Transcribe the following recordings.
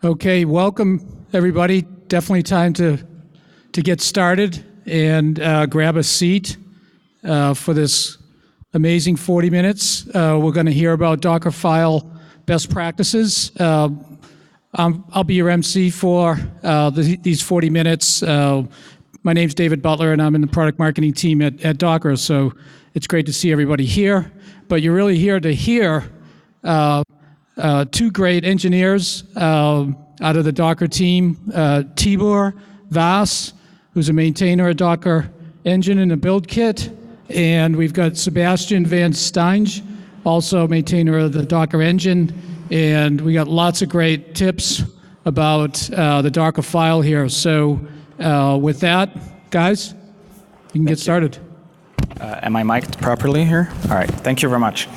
Okay, welcome everybody. Definitely time to get started and grab a seat for this amazing 40 minutes. We're going to hear about Dockerfile best practices. I'll be your MC for these 40 minutes. My name's David Butler, and I'm in the product marketing team at Docker, so it's great to see everybody here. But you're really here to hear two great engineers out of the Docker team, Tibor, Vass, who's a maintainer of Docker Engine and a BuildKit, and we've got Sebastiaan van Stijn, also a maintainer of the Docker Engine, and we got lots of great tips about the Dockerfile here. So with that, guys, you can get started. Am I mic'd properly here? All right, thank you very much.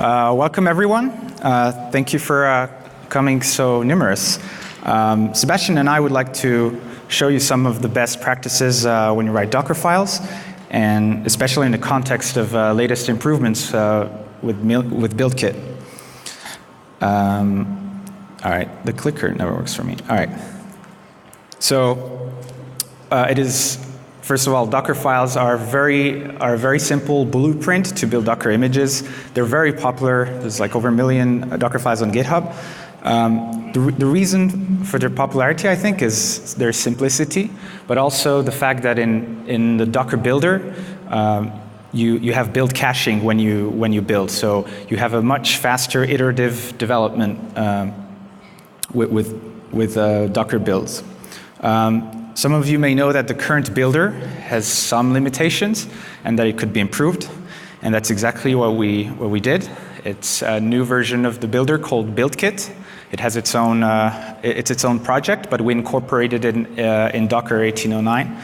Welcome everyone. Thank you for coming so numerous. Sebastiaan and I would like to show you some of the best practices when you write Dockerfiles, and especially in the context of latest improvements with BuildKit. All right, the clicker never works for me. All right. So it is, first of all, Dockerfiles are a very simple blueprint to build Docker images. They're very popular. There's like over 1 million Dockerfiles on GitHub. The reason for their popularity, I think, is their simplicity, but also the fact that in the Docker builder, you have build caching when you build, so you have a much faster iterative development with Docker builds. Some of you may know that the current builder has some limitations and that it could be improved, and that's exactly what we did. It's a new version of the builder called BuildKit. It has its own project, but we incorporated it in Docker 1809.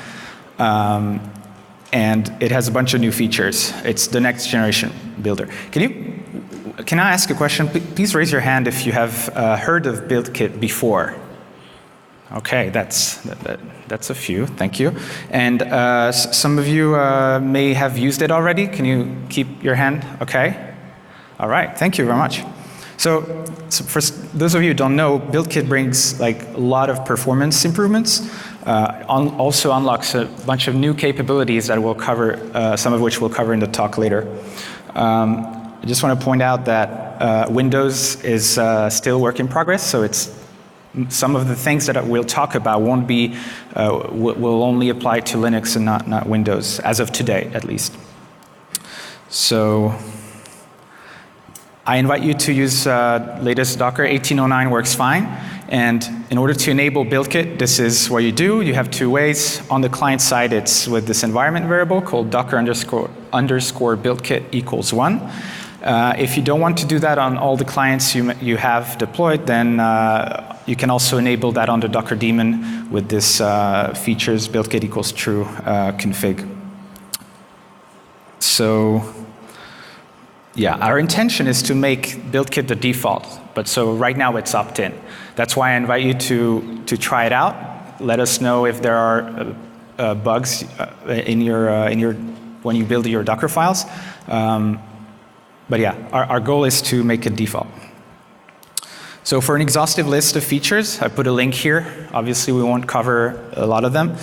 And it has a bunch of new features. It's the next generation builder. Can I ask a question? Please raise your hand if you have heard of BuildKit before. Okay, that's a few, thank you. And some of you may have used it already. Can you keep your hand? Okay. All right, thank you very much. So for those of you who don't know, BuildKit brings like a lot of performance improvements. Also unlocks a bunch of new capabilities that we'll cover, some of which we'll cover in the talk later. I just want to point out that Windows is still work in progress, so it's some of the things that we'll talk about won't be, will only apply to Linux and not Windows, as of today at least. So I invite you to use latest Docker 1809 works fine. And in order to enable BuildKit, this is what you do. You have two ways. On the client side, it's with this environment variable called docker_BuildKit equals 1. If you don't want to do that on all the clients you have deployed, then you can also enable that on the Docker daemon with this features BuildKit equals true config. So yeah, our intention is to make BuildKit the default, but so right now it's opt-in. That's why I invite you to try it out. Let us know if there are bugs in your when you build your Dockerfiles. But yeah, our goal is to make it default. So for an exhaustive list of features, I put a link here. Obviously, we won't cover a lot of them,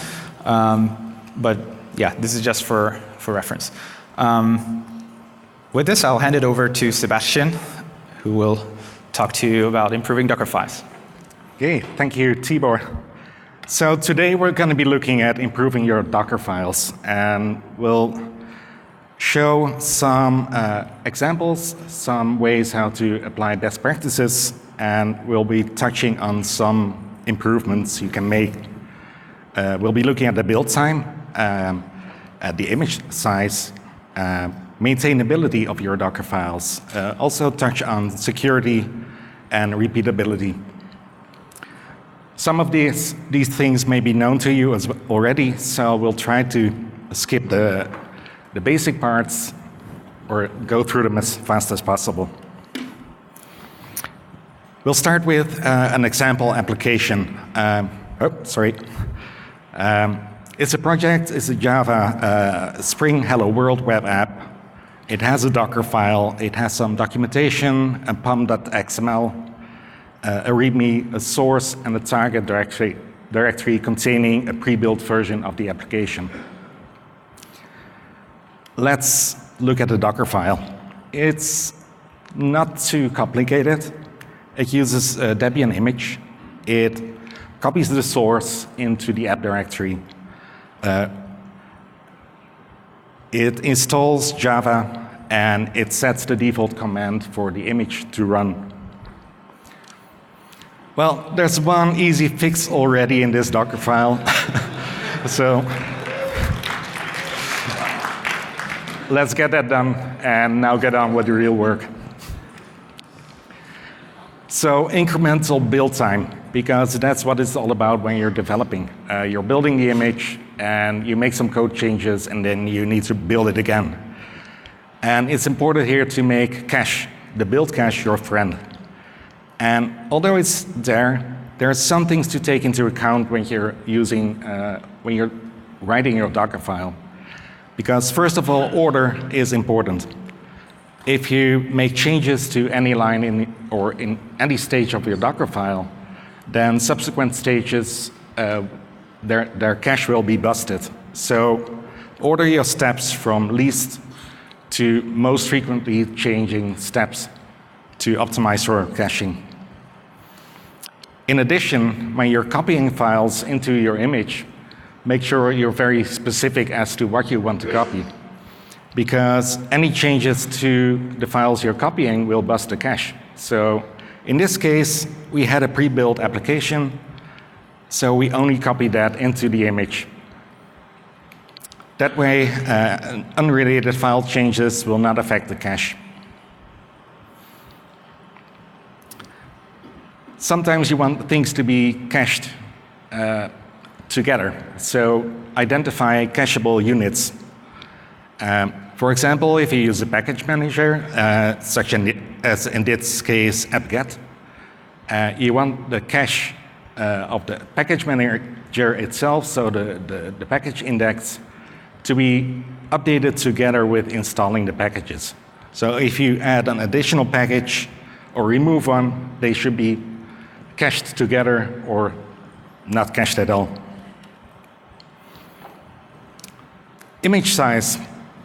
but yeah, this is just for reference. With this, I'll hand it over to Sebastiaan, who will talk to you about improving Dockerfiles. Okay, thank you, Tibor. So today we're going to be looking at improving your Dockerfiles, and we'll show some examples, some ways how to apply best practices, and we'll be touching on some improvements you can make. We'll be looking at the build time, at the image size, maintainability of your Dockerfiles, also touch on security and repeatability. Some of these things may be known to you as already, so we'll try to skip the basic parts or go through them as fast as possible. We'll start with an example application. It's a project, it's a Java Spring Hello World web app. It has a Dockerfile, it has some documentation, a pom.xml, a README, a source, and a target directory containing a pre-built version of the application. Let's look at the Dockerfile. It's not too complicated. It uses a Debian image. It copies the source into the app directory. It installs Java, and it sets the default command for the image to run. Well, there's one easy fix already in this Dockerfile. So let's get that done and now get on with the real work. So incremental build time, because that's what it's all about when you're developing. You're building the image and you make some code changes and then you need to build it again. And it's important here to make cache, the build cache, your friend. And although it's there are some things to take into account when you're when you're writing your Dockerfile. Because first of all, order is important. If you make changes to any line in any stage of your Dockerfile, then subsequent stages, their cache will be busted. So order your steps from least to most frequently changing steps to optimize for caching. In addition, when you're copying files into your image, make sure you're very specific as to what you want to copy, because any changes to the files you're copying will bust the cache. So in this case, we had a pre-built application, so we only copied that into the image. That way, unrelated file changes will not affect the cache. Sometimes you want things to be cached together, so identify cacheable units. For example, if you use a package manager, such as in this case apt-get, you want the cache of the package manager itself, so the package index, to be updated together with installing the packages. So if you add an additional package or remove one, they should be cached together or not cached at all. Image size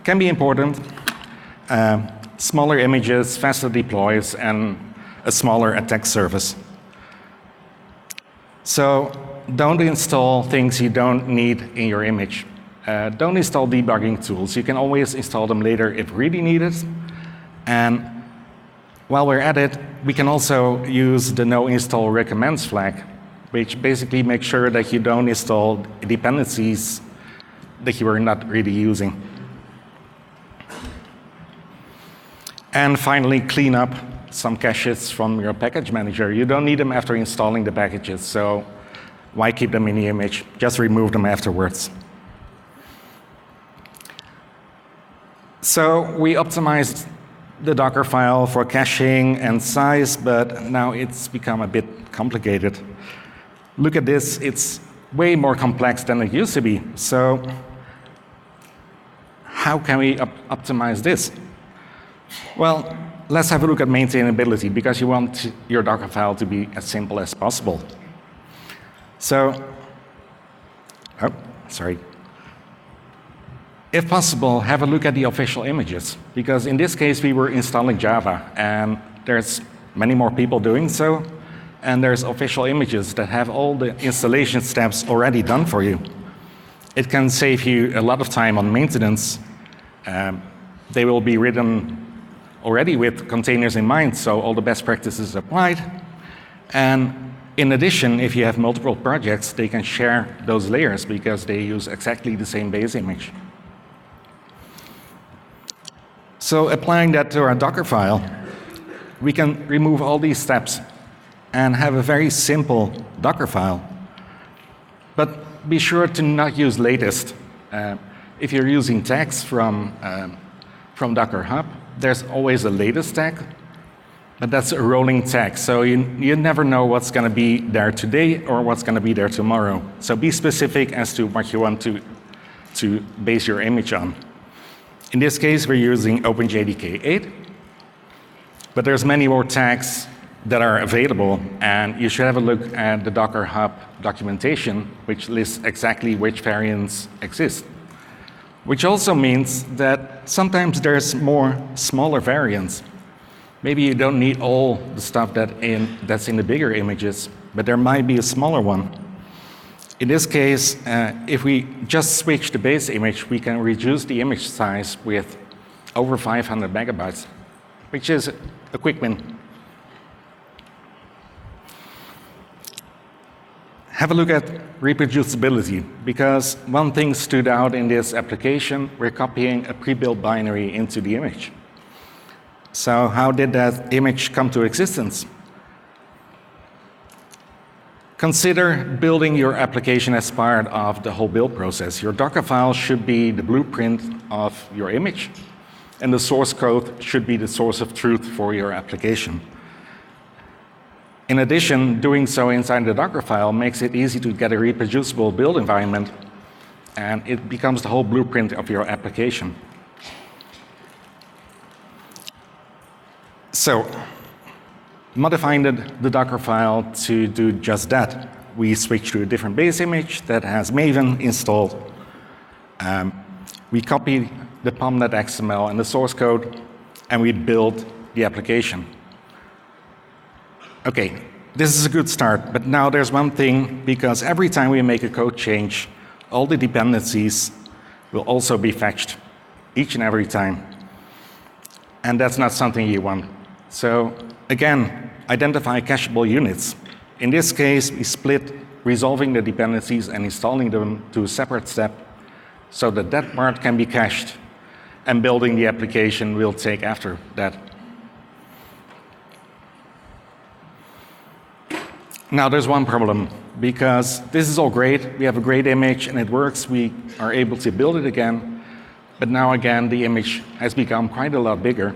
can be important. Smaller images, faster deploys, and a smaller attack surface. So don't install things you don't need in your image. Don't install debugging tools. You can always install them later if really needed. And while we're at it, we can also use the no install recommends flag, which basically makes sure that you don't install dependencies that you are not really using. And finally, clean up some caches from your package manager. You don't need them after installing the packages, so why keep them in the image? Just remove them afterwards. So we optimized the Dockerfile for caching and size, but now it's become a bit complicated. Look at this, it's way more complex than it used to be. So how can we optimize this? Well, let's have a look at maintainability, because you want your Dockerfile to be as simple as possible. So, if possible, have a look at the official images, because in this case we were installing Java, and there's many more people doing so, and there's official images that have all the installation steps already done for you. It can save you a lot of time on maintenance. They will be written already with containers in mind, so all the best practices applied. And in addition, if you have multiple projects, they can share those layers because they use exactly the same base image. So applying that to our Dockerfile, we can remove all these steps and have a very simple Dockerfile. But be sure to not use latest. If you're using tags from Docker Hub, there's always a latest tag, but that's a rolling tag. So you never know what's going to be there today or what's going to be there tomorrow. So be specific as to what you want to base your image on. In this case, we're using OpenJDK 8, but there's many more tags that are available, and you should have a look at the Docker Hub documentation, which lists exactly which variants exist. Which also means that sometimes there's more smaller variants. Maybe you don't need all the stuff that's in the bigger images, but there might be a smaller one. In this case, if we just switch the base image, we can reduce the image size with over 500 megabytes, which is a quick win. Have a look at reproducibility, because one thing stood out in this application. We're copying a pre-built binary into the image. So how did that image come to existence? Consider building your application as part of the whole build process. Your Dockerfile should be the blueprint of your image, and the source code should be the source of truth for your application. In addition, doing so inside the Dockerfile makes it easy to get a reproducible build environment, and it becomes the whole blueprint of your application. So, modifying the Dockerfile to do just that. We switch to a different base image that has Maven installed. We copy the pom.xml and the source code, and we build the application. Okay, this is a good start, but now there's one thing, because every time we make a code change, all the dependencies will also be fetched, each and every time. And that's not something you want. So again, identify cacheable units. In this case, we split resolving the dependencies and installing them to a separate step so that that part can be cached, and building the application will take after that. Now there's one problem, because this is all great, we have a great image and it works, we are able to build it again, but now again the image has become quite a lot bigger.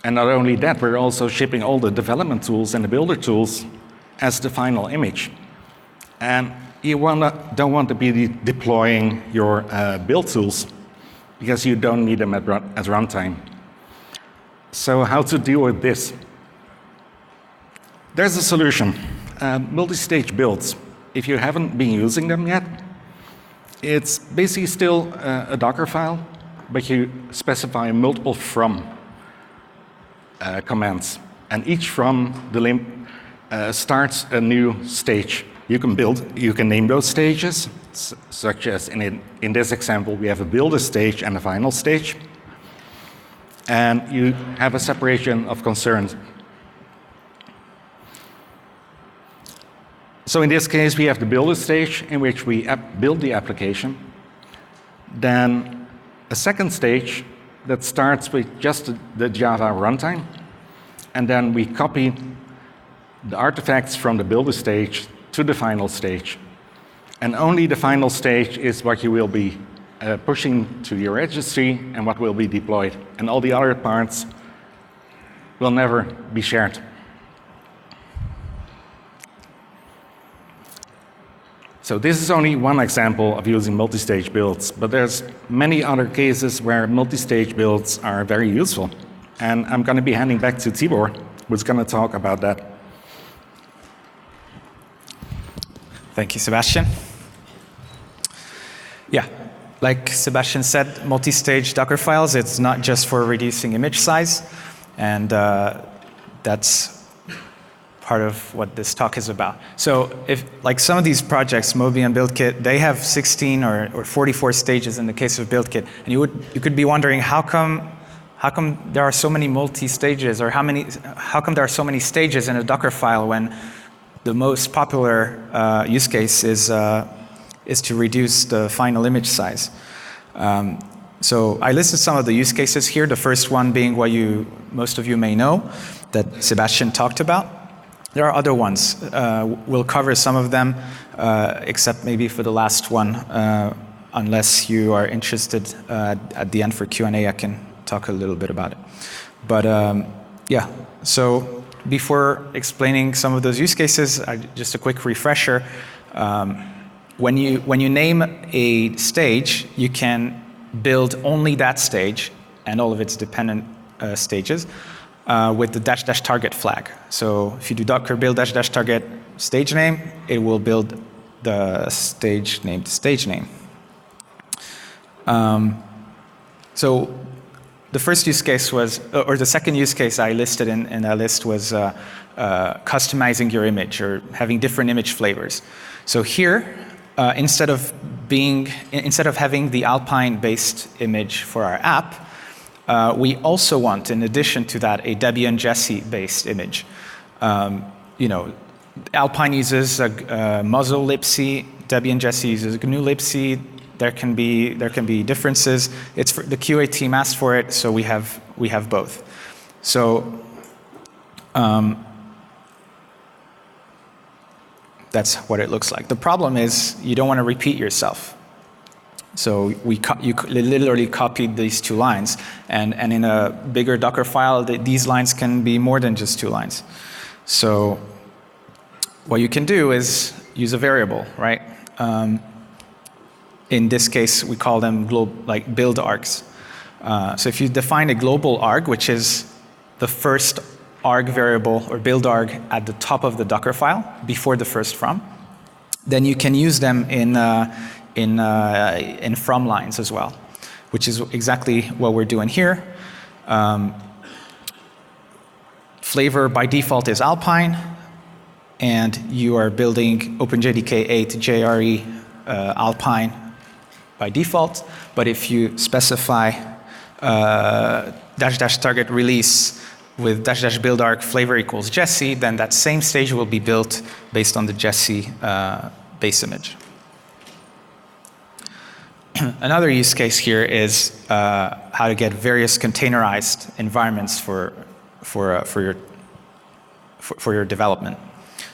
And not only that, we're also shipping all the development tools and the builder tools as the final image. And you don't want to be deploying your build tools, because you don't need them at runtime. So how to deal with this? There's a solution. Multistage builds. If you haven't been using them yet, it's basically still a Dockerfile, but you specify multiple from commands. And each from the starts a new stage. You can name those stages, such as in this example, we have a builder stage and a final stage. And you have a separation of concerns. So in this case, we have the builder stage in which we build the application. Then a second stage that starts with just the Java runtime. And then we copy the artifacts from the builder stage to the final stage. And only the final stage is what you will be pushing to your registry and what will be deployed. And all the other parts will never be shared. So this is only one example of using multi-stage builds, but there's many other cases where multi-stage builds are very useful. And I'm going to be handing back to Tibor, who's going to talk about that. Thank you, Sebastiaan. Yeah, like Sebastiaan said, multi-stage Dockerfiles, it's not just for reducing image size, and that's part of what this talk is about. So if, like some of these projects, Moby and BuildKit, they have 16 or 44 stages in the case of BuildKit, and you could be wondering how come there are so many multi-stages, or how come there are so many stages in a Dockerfile when the most popular use case is to reduce the final image size. So I listed some of the use cases here, the first one being what most of you may know, that Sebastiaan talked about. There are other ones. We'll cover some of them, except maybe for the last one, unless you are interested at the end for Q&A, I can talk a little bit about it. But yeah, so before explaining some of those use cases, just a quick refresher. When you name a stage, you can build only that stage and all of its dependent stages. with the -- target flag. So if you do docker build -- target stage name, it will build the stage name. So the first use case was, or the second use case I listed in that list was customizing your image or having different image flavors. So here, instead of having the Alpine-based image for our app, we also want, in addition to that, a Debian Jessie-based image. Alpine uses a Muzzle libc, Debian Jessie uses GNU libc. There can be differences. It's the QA team asked for it, so we have both. So that's what it looks like. The problem is you don't want to repeat yourself. So you literally copied these 2 lines, and in a bigger Dockerfile, these lines can be more than just 2 lines. So what you can do is use a variable, right? In this case, we call them Buildargs. So if you define a global arg, which is the first arg variable or buildarg at the top of the Dockerfile before the first from, then you can use them in from lines as well, which is exactly what we're doing here. Flavor by default is Alpine, and you are building OpenJDK 8 JRE Alpine by default. But if you specify -- target release with -- buildarg flavor equals Jessie, then that same stage will be built based on the Jessie base image. Another use case here is how to get various containerized environments for your development.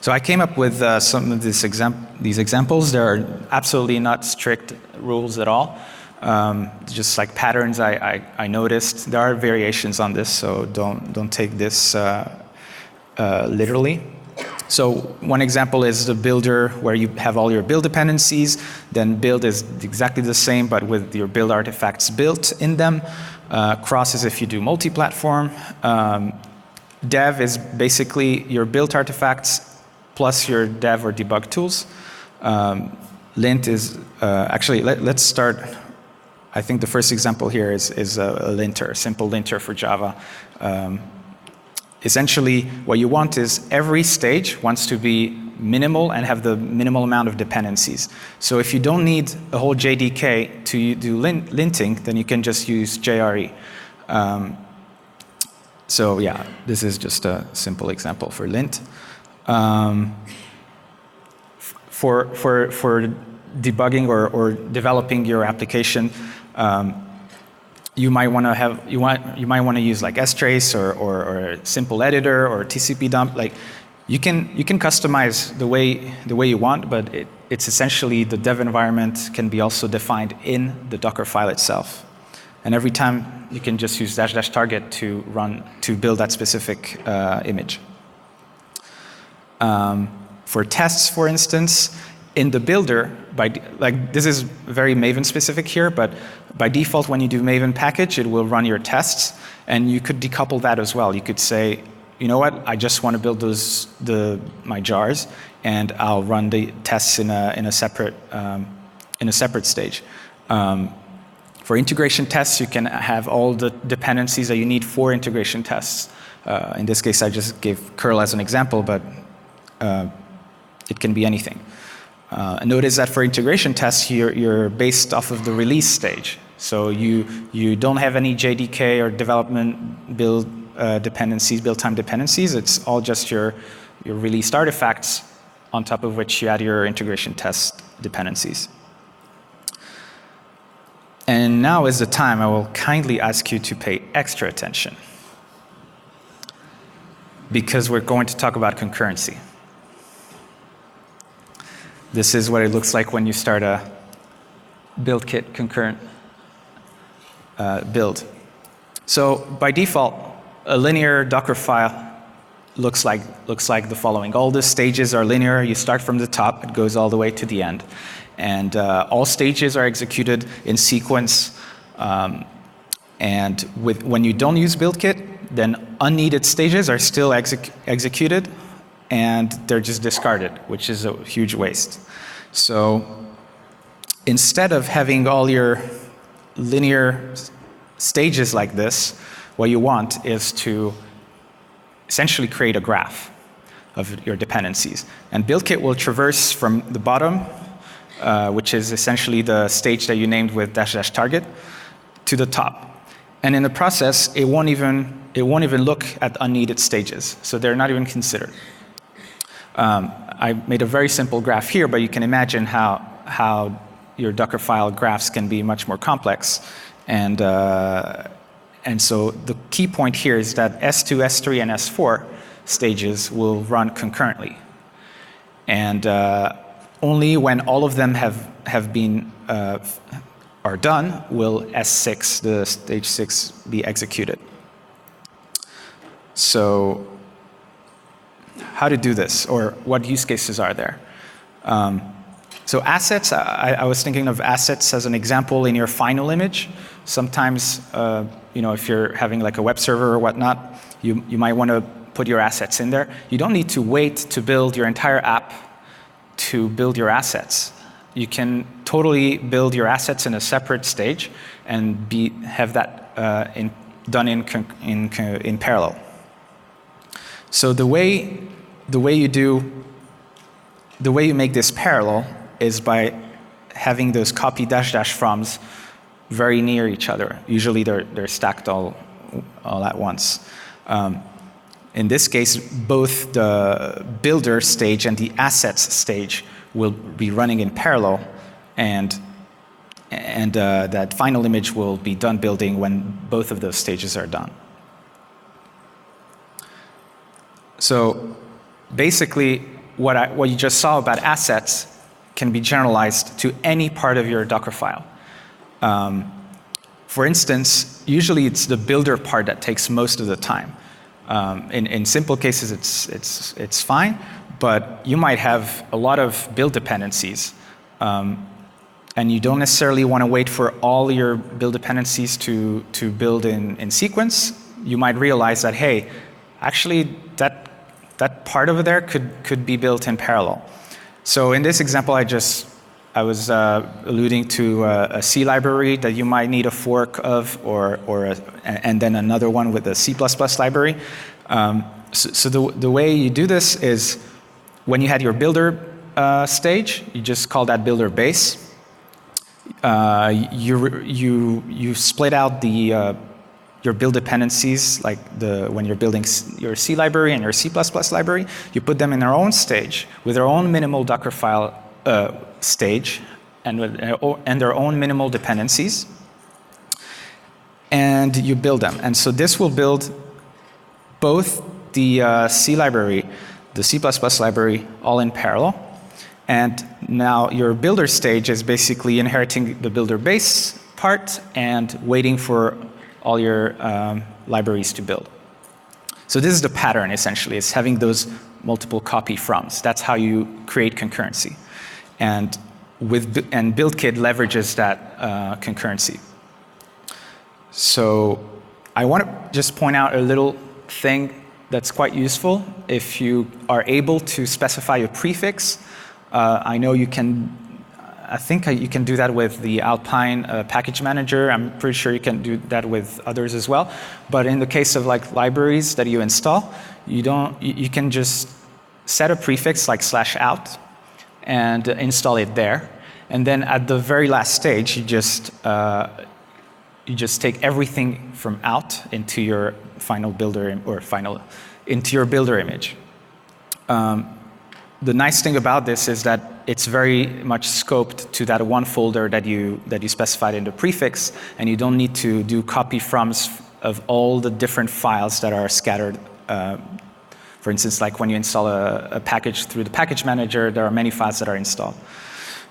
So I came up with some of these examples. There are absolutely not strict rules at all. Just like patterns I noticed. There are variations on this, so don't take this literally. So one example is the builder where you have all your build dependencies. Then build is exactly the same, but with your build artifacts built in them. Cross is if you do multi-platform. Dev is basically your built artifacts plus your dev or debug tools. Lint is, actually, let's start. I think the first example here is a linter, a simple linter for Java. Essentially, what you want is every stage wants to be minimal and have the minimal amount of dependencies. So if you don't need a whole JDK to do linting, then you can just use JRE. So yeah, this is just a simple example for lint. For debugging or developing your application, you might want to use like strace or a simple editor or TCP dump. Like you can customize the way you want, but it's essentially the dev environment can be also defined in the Dockerfile itself. And every time you can just use -- target to build that specific image. For tests, for instance, in the builder, this is very Maven specific here, but by default, when you do Maven package, it will run your tests, and you could decouple that as well. You could say, you know what, I just want to build my jars, and I'll run the tests in a separate stage. For integration tests, you can have all the dependencies that you need for integration tests. In this case, I just gave curl as an example, but it can be anything. Notice that for integration tests, you're based off of the release stage. So you don't have any JDK or development build dependencies, build time dependencies. It's all just your released artifacts on top of which you add your integration test dependencies. And now is the time I will kindly ask you to pay extra attention, because we're going to talk about concurrency. This is what it looks like when you start a BuildKit concurrent build. So by default, a linear Dockerfile looks like the following. All the stages are linear. You start from the top. It goes all the way to the end. And all stages are executed in sequence. And when you don't use BuildKit, then unneeded stages are still executed, and they're just discarded, which is a huge waste. So instead of having all your linear stages like this, what you want is to essentially create a graph of your dependencies. And BuildKit will traverse from the bottom, which is essentially the stage that you named with -- target, to the top. And in the process, it won't even look at unneeded stages, so they're not even considered. I made a very simple graph here, but you can imagine how your Dockerfile graphs can be much more complex. And so the key point here is that S2, S3, and S4 stages will run concurrently. And only when all of them are done will S6, the stage 6, be executed. So how to do this, or what use cases are there? So assets, I was thinking of assets as an example in your final image. Sometimes, if you're having like a web server or whatnot, you might want to put your assets in there. You don't need to wait to build your entire app to build your assets. You can totally build your assets in a separate stage and have that done in parallel. So the way you make this parallel is by having those copy -- froms very near each other. Usually they're stacked all at once. In this case, both the builder stage and the assets stage will be running in parallel, and that final image will be done building when both of those stages are done. So basically, what you just saw about assets can be generalized to any part of your Dockerfile. For instance, usually it's the builder part that takes most of the time. In simple cases, it's fine, but you might have a lot of build dependencies, and you don't necessarily want to wait for all your build dependencies to build in sequence. You might realize that, hey, actually that part over there could be built in parallel. So in this example, I was alluding to a C library that you might need a fork of, and then another one with a C++ library. So the way you do this is when you had your builder stage, you just call that builder base. You split out your build dependencies, like when you're building your C library and your C++ library, you put them in their own stage with their own minimal Dockerfile stage and their own minimal dependencies, and you build them. And so this will build both the C library, the C++ library, all in parallel. And now your builder stage is basically inheriting the builder base part and waiting for all your libraries to build. So this is the pattern, essentially. It's having those multiple copy froms. That's how you create concurrency. And BuildKit leverages that concurrency. So I want to just point out a little thing that's quite useful. If you are able to specify a prefix, I know you can. I think you can do that with the Alpine package manager. I'm pretty sure you can do that with others as well. But in the case of like libraries that you install, you can just set a prefix like /out and install it there. And then at the very last stage, you just take everything from out into your final builder into your builder image. The nice thing about this is that it's very much scoped to that one folder that you specified in the prefix, and you don't need to do copy froms of all the different files that are scattered. For instance, like when you install a package through the package manager, there are many files that are installed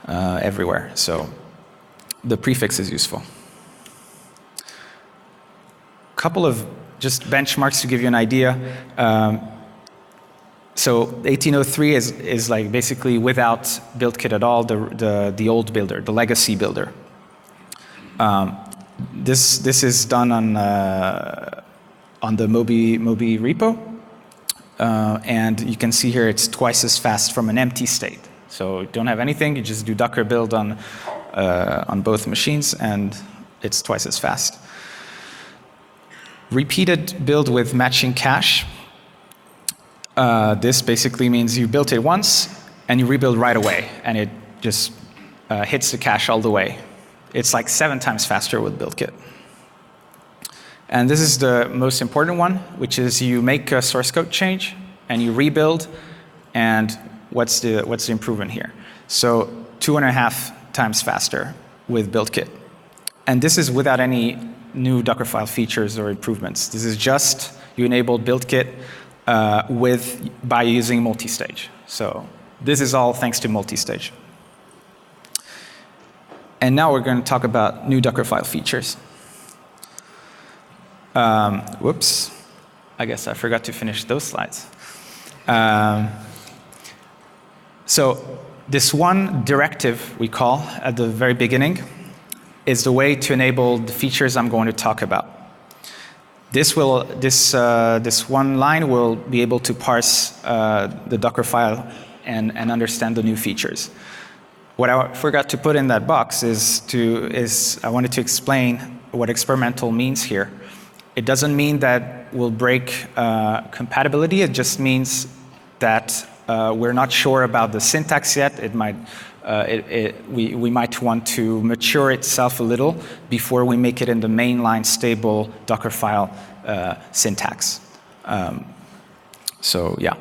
everywhere. So the prefix is useful. A couple of just benchmarks to give you an idea. So 1803 is like basically without BuildKit at all, the old builder, the legacy builder. on the Moby repo. And you can see here it's twice as fast from an empty state. So you don't have anything, you just do Docker build on both machines, and it's twice as fast. Repeated build with matching cache. This basically means you built it once, and you rebuild right away, and it just hits the cache all the way. It's like 7 times faster with BuildKit. And this is the most important one, which is you make a source code change, and you rebuild, and what's the improvement here? So 2.5 times faster with BuildKit. And this is without any new Dockerfile features or improvements. This is just you enabled BuildKit by using Multistage. So this is all thanks to Multistage. And now we're going to talk about new Dockerfile features. Whoops, I guess I forgot to finish those slides. So this one directive we call at the very beginning is the way to enable the features I'm going to talk about. This one line will be able to parse the Dockerfile and understand the new features. What I forgot to put in that box is I wanted to explain what experimental means here. It doesn't mean that we'll break compatibility. It just means that we're not sure about the syntax yet. It might, we might want to mature itself a little before we make it in the mainline stable Dockerfile syntax. So yeah.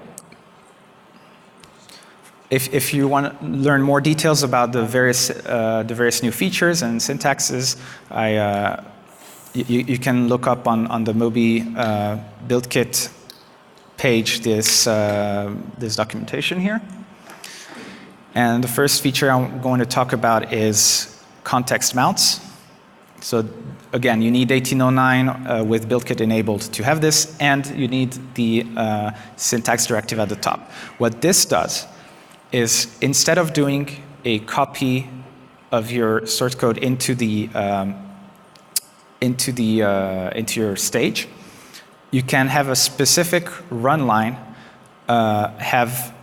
If you want to learn more details about the various new features and syntaxes, you can look up on the Moby BuildKit page this documentation here. And the first feature I'm going to talk about is context mounts. So again, you need 1809 with BuildKit enabled to have this, and you need the syntax directive at the top. What this does is instead of doing a copy of your source code into your stage, you can have a specific run line have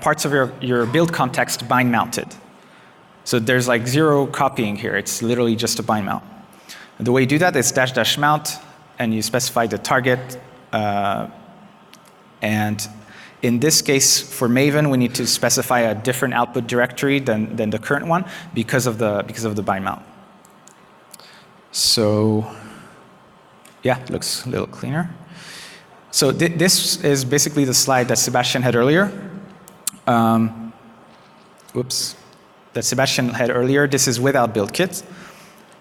parts of your build context bind mounted. So there's like 0 copying here. It's literally just a bind mount. And the way you do that is -- mount, and you specify the target. And in this case, for Maven, we need to specify a different output directory than the current one because of the bind mount. So yeah, it looks a little cleaner. So this is basically the slide that Sebastiaan had earlier. That Sebastiaan had earlier. This is without BuildKit,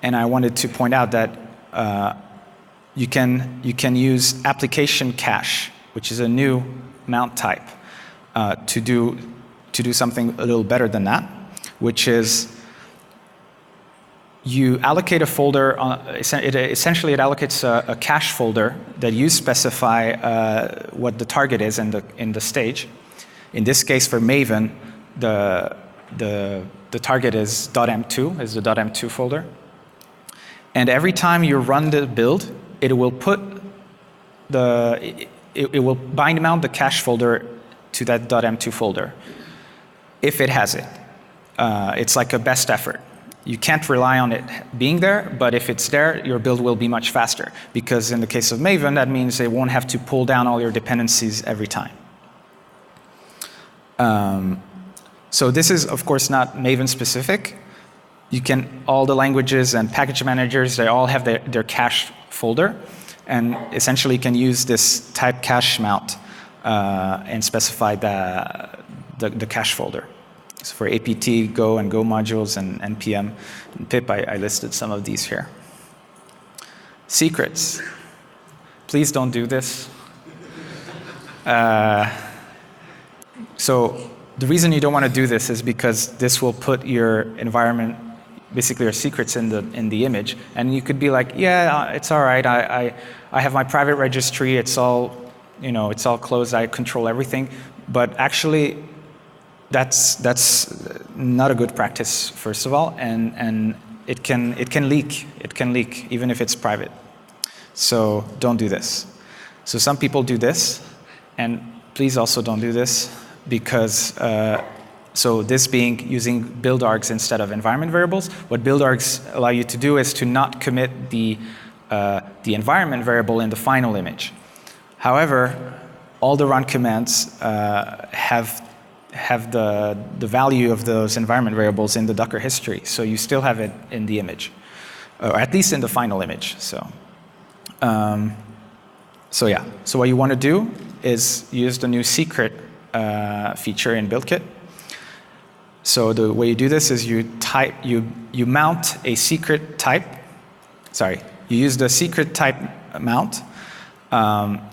and I wanted to point out that you can use application cache, which is a new mount type, to do something a little better than that, which is you allocate a folder. Essentially, it allocates a cache folder that you specify what the target is in the stage. In this case, for Maven, the target is .m2, is the .m2 folder. And every time you run the build, it will put it will bind mount the cache folder to that .m2 folder, if it has it. It's like a best effort. You can't rely on it being there, but if it's there, your build will be much faster. Because in the case of Maven, that means it won't have to pull down all your dependencies every time. So this is, of course, not Maven specific. All the languages and package managers, they all have their cache folder. And essentially, you can use this type cache mount and specify the cache folder. So for APT, Go, and Go modules, and NPM, and pip, I listed some of these here. Secrets. Please don't do this. So the reason you don't want to do this is because this will put your environment, basically your secrets in the image, and you could be like, yeah, it's all right. I have my private registry. It's all closed. I control everything. But actually, that's not a good practice, first of all, and it can leak. It can leak even if it's private. So don't do this. So some people do this, and please also don't do this, because so this being using Buildargs instead of environment variables. What Buildargs allow you to do is to not commit the environment variable in the final image. However, all the run commands have the value of those environment variables in the Docker history, so you still have it in the image, or at least in the final image. So yeah. So what you want to do is use the new secret feature in BuildKit. So the way you do this is you mount a secret type. Sorry, you use the secret type mount.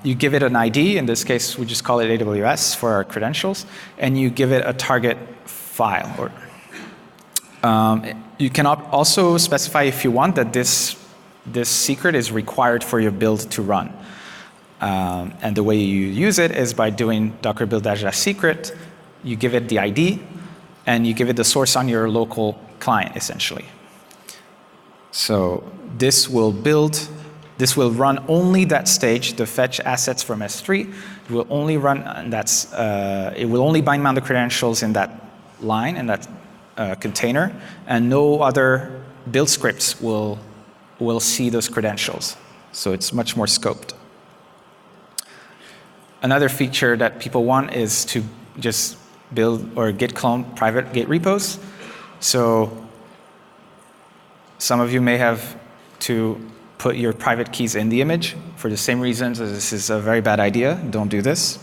You give it an ID. In this case, we just call it AWS for our credentials, and you give it a target file. Or you can also specify, if you want, that this secret is required for your build to run. And the way you use it is by doing docker build -- secret. You give it the ID, and you give it the source on your local client, essentially. So this will run only that stage, the fetch assets from S3. It will only run, and it will only bind mount the credentials in that line, in that container, and no other build scripts will see those credentials. So it's much more scoped. Another feature that people want is to just build or git clone private Git repos. So some of you may have to put your private keys in the image for the same reasons as this is a very bad idea. Don't do this.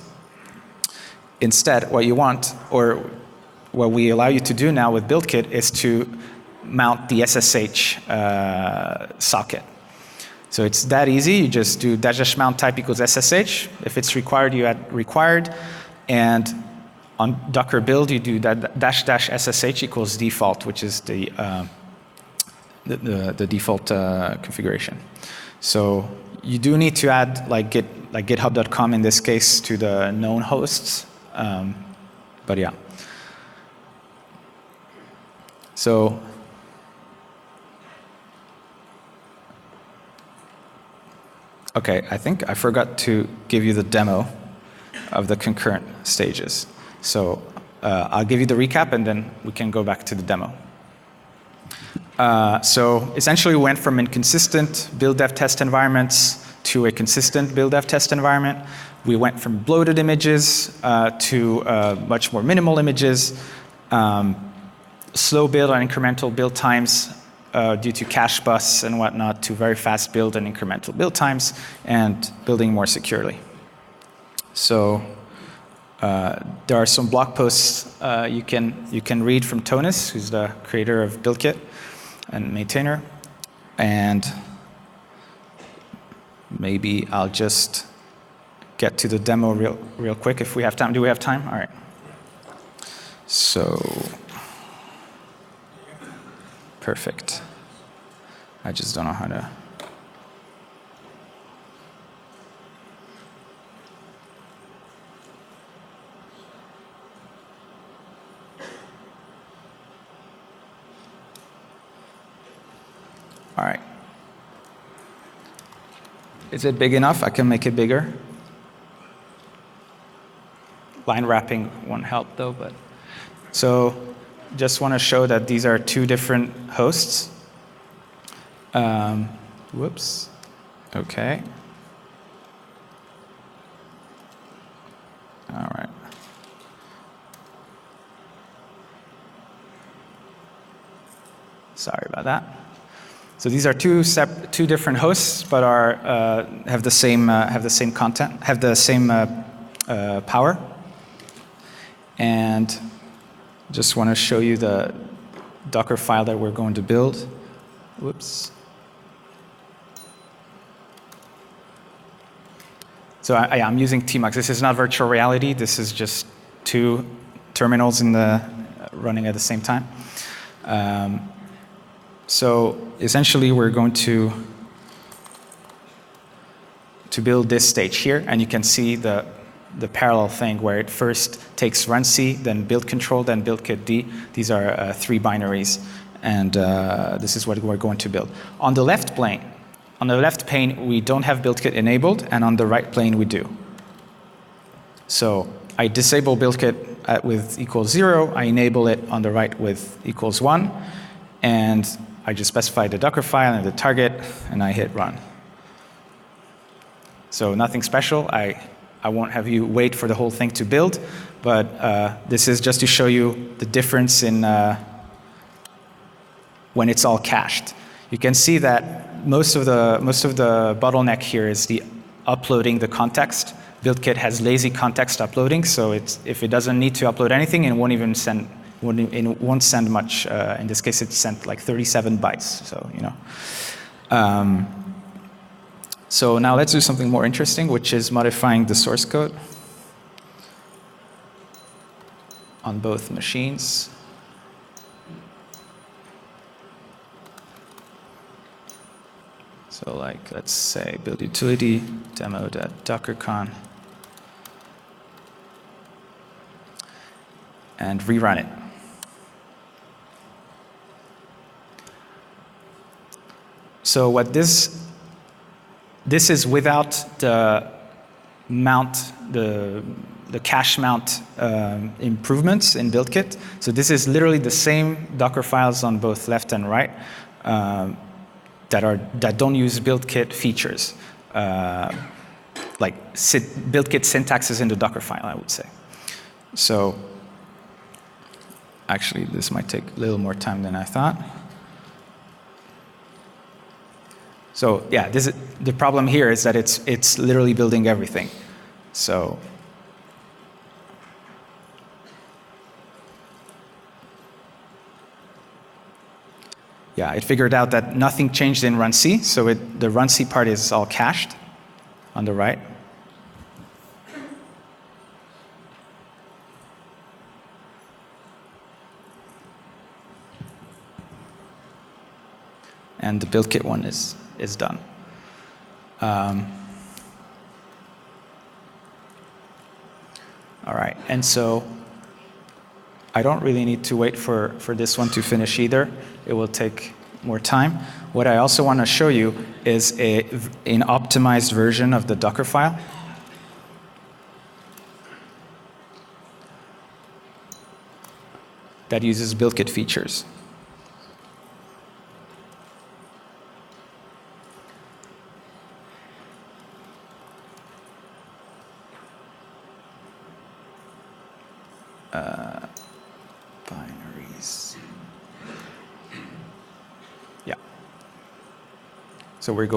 Instead, what you want, or what we allow you to do now with BuildKit, is to mount the SSH socket. So it's that easy. You just do --mount type equals SSH. If it's required, you add required. And on Docker build, you do that --SSH equals default, which is the default configuration. So you do need to add like GitHub.com in this case to the known hosts. But yeah. So okay, I think I forgot to give you the demo of the concurrent stages. So I'll give you the recap, and then we can go back to the demo. So essentially, we went from inconsistent build dev test environments to a consistent build dev test environment. We went from bloated images to much more minimal images, slow build and incremental build times due to cache bus and whatnot, to very fast build and incremental build times, and building more securely. So there are some blog posts you can read from Tonis, who's the creator of BuildKit and maintainer. And maybe I'll just get to the demo real quick if we have time. Do we have time? All right. So perfect. I just don't know how to. All right. Is it big enough? I can make it bigger. Line wrapping won't help though, but. So just want to show that these are two different hosts. Whoops. Okay. All right. Sorry about that. So these are two different hosts, but have the same content, have the same power. And just want to show you the Dockerfile that we're going to build. Whoops. So I'm using Tmux. This is not virtual reality. This is just two terminals running at the same time. So essentially, we're going to build this stage here, and you can see the parallel thing where it first takes runc, then build control, then BuildKit D. These are three binaries, and this is what we're going to build. On the left plane, on the left pane, we don't have BuildKit enabled, and on the right pane, we do. So I disable BuildKit with equals 0. I enable it on the right with equals 1. And I just specify the Dockerfile and the target, and I hit run. So nothing special. I won't have you wait for the whole thing to build, but this is just to show you the difference in when it's all cached. You can see that most of the bottleneck here is the uploading the context. BuildKit has lazy context uploading, so if it doesn't need to upload anything, it won't even send. It won't send much. In this case, it sent like 37 bytes. So So now let's do something more interesting, which is modifying the source code on both machines. So like, let's say build utility demo.dockercon and rerun it. So what this is without the mount, the cache mount improvements in BuildKit. So this is literally the same Dockerfiles on both left and right that don't use BuildKit features, like BuildKit syntaxes in the Dockerfile, I would say. So actually, this might take a little more time than I thought. So yeah, the problem here is that it's literally building everything. So yeah, it figured out that nothing changed in run C, so the run C part is all cached on the right. And the BuildKit one is done. All right, and so I don't really need to wait for this one to finish either. It will take more time. What I also want to show you is an optimized version of the Dockerfile. That uses BuildKit features. Binaries. Yeah. So we're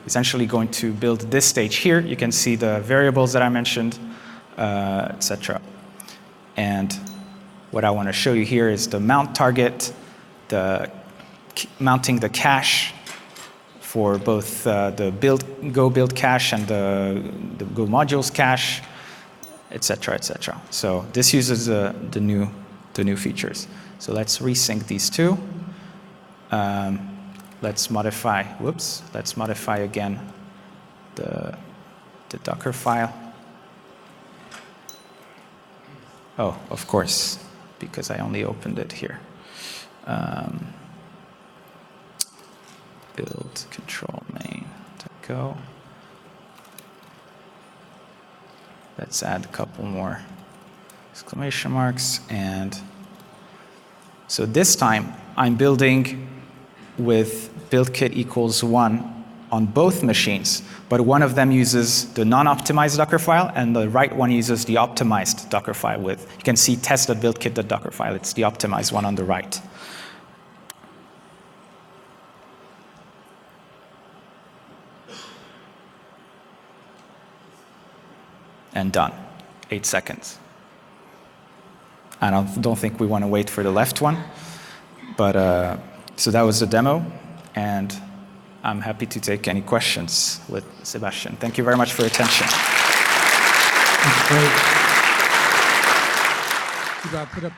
essentially going to build this stage here. You can see the variables that I mentioned, etc. And what I want to show you here is the mount target, mounting the cache for both the Go build cache and the Go modules cache, etc., etc. So this uses the new features. So let's resync these two. Let's modify again the Dockerfile. Oh, of course, because I only opened it here. Build control main.go. Let's add a couple more exclamation marks. And so this time, I'm building with BuildKit equals 1 on both machines, but one of them uses the non-optimized Dockerfile, and the right one uses the optimized Dockerfile with, you can see test.buildkit.dockerfile. It's the optimized one on the right. And done. 8 seconds. I don't think we want to wait for the left one, but so that was the demo, and I'm happy to take any questions with Sebastiaan. Thank you very much for your attention. That's great. Tibor, put up